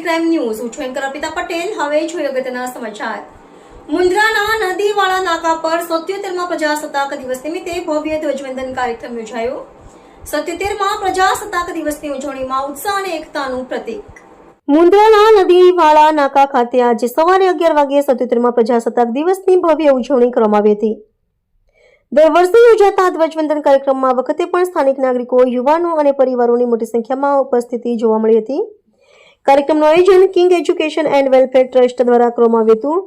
Crime news હું છું anchor Arpita Patel. હવે જોઈએ અગત્યના સમાચાર। મુન્દ્રાના નદીવાળા નાકા પર 77માં પ્રજાસત્તાક દિવસ નિમિત્તે ભવ્ય ધ્વજવંદન કાર્યક્રમ યોજાયો। 77માં પ્રજાસત્તાક દિવસની ઉજવણીમાં ઉત્સાહ અને એકતાનું પ્રતીક। મુન્દ્રાના નદીવાળા નાકા ખાતે આજે સવારે 11 વાગ્યે 77માં પ્રજાસત્તાક દિવસની ભવ્ય ઉજવણી કરવામાં આવી હતી। દર વર્ષે યોજાતા ધ્વજવંદન કાર્યક્રમમાં આ વખતે પણ સ્થાનિક નાગરિકો, યુવાનો અને પરિવારોની મોટી સંખ્યામાં ઉપસ્થિતિ જોવા મળી હતી। કાર્યક્રમનું આયોજન king education and welfare trust દ્વારા કરવામાં આવ્યું હતું।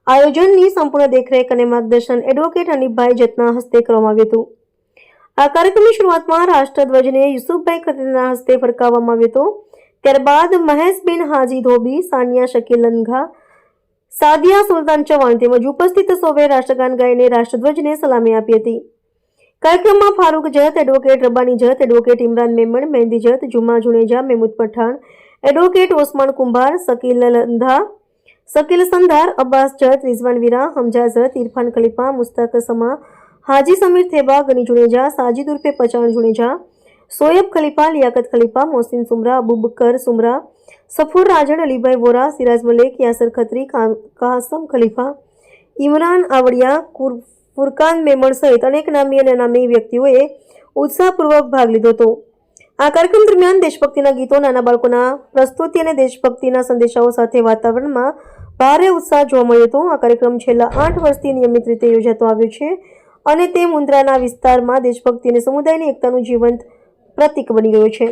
આયોજનની સંપૂર્ણ દેખરેખ અને માર્ગદર્શન એડવોકેટ હનીફભાઈ જતના હસ્તે કરવામાં આવ્યું હતું। આ કાર્યક્રમની શરૂઆતમાં રાષ્ટ્રધ્વજને યુસુફભાઈ ખત્રીના હસ્તે ફરકાવવામાં આવ્યો હતો। ત્યારબાદ મહેશબેન હાજી ધોબી, સાનિયા શકીલ લંઘા, સાદિયા સુલતાન ચૌહાણ તેમજ ઉપસ્થિત સૌએ રાષ્ટ્રગાન ગાઈને રાષ્ટ્રધ્વજને સલામી આપી હતી। કાર્યક્રમમાં ફારૂક જત, એડવોકેટ રબ્બાની જત, એડવોકેટ ઇમરાન મેમણ, મહેંદી જત, જુમા જુનેજા, મહેમૂદ પઠાણ, એડવોકેટ ઓસમાન કુંભાર, શકીલ સંધાર, અબ્બાસ જત, રિઝવાન વીરા, હમજા જત, ઇરફાન ખલીફા, મુસ્તાક સમા, હાજી સમીર થેબા, ગની જુનેજા, સાજીદ ઉર્ફે પચાણ જુનેજા, સોયબ ખલીફા, લિયાકત ખલીફા, મોહસિન સુમરા, અબુબકર સુમરા, સફુર રાજણ, અલીભાઈ વોરા, સિરાજ મલેક, યાસર ખત્રી, કાસમ ખલીફા, ઇમરાન આવડિયા, ફુરકાન મેમણ સહિત અનેક નામી અને અનામી વ્યક્તિઓએ ઉત્સાહપૂર્વક ભાગ લીધો હતો। આ કાર્યક્રમ દરમિયાન દેશભક્તિના ગીતો, નાના બાળકોના પ્રસ્તુતિ અને દેશભક્તિના સંદેશાઓ સાથે વાતાવરણમાં ભારે ઉત્સાહ જોવા મળ્યો હતો। આ કાર્યક્રમ છેલ્લા 8 વર્ષથી નિયમિત રીતે યોજાતો આવ્યો છે અને તે મુન્દ્રાના વિસ્તારમાં દેશભક્તિ અને સમુદાયની એકતાનું જીવંત પ્રતીક બની ગયો છે।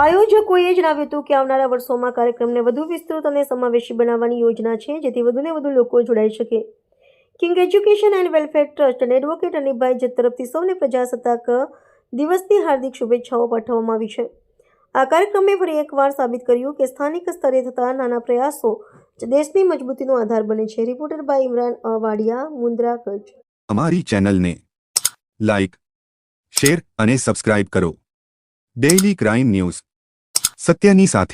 આયોજકોએ જણાવ્યું હતું કે આવનારા વર્ષોમાં કાર્યક્રમને વધુ વિસ્તૃત અને સમાવેશી બનાવવાની યોજના છે, જેથી વધુને વધુ લોકો જોડાઈ શકે। King education and welfare trust અને એડવોકેટ હનીફભાઈ જત તરફથી સૌને પ્રજાસત્તાક દિવસની હાર્દિક શુભેચ્છાઓ પાઠવવામાં આવી છે। આ કાર્યક્રમે ફરી એકવાર સાબિત કર્યું કે સ્થાનિક સ્તરે થતા નાના પ્રયાસો જ દેશની મજબૂતીનો આધાર બને છે। Reporter by Imran Wadia, Mundra, Kutch. અમારી ચેનલને લાઇક, શેર અને સબસ્ક્રાઇબ કરો। ડેઇલી ક્રાઇમ ન્યૂઝ, સત્યની સાથે।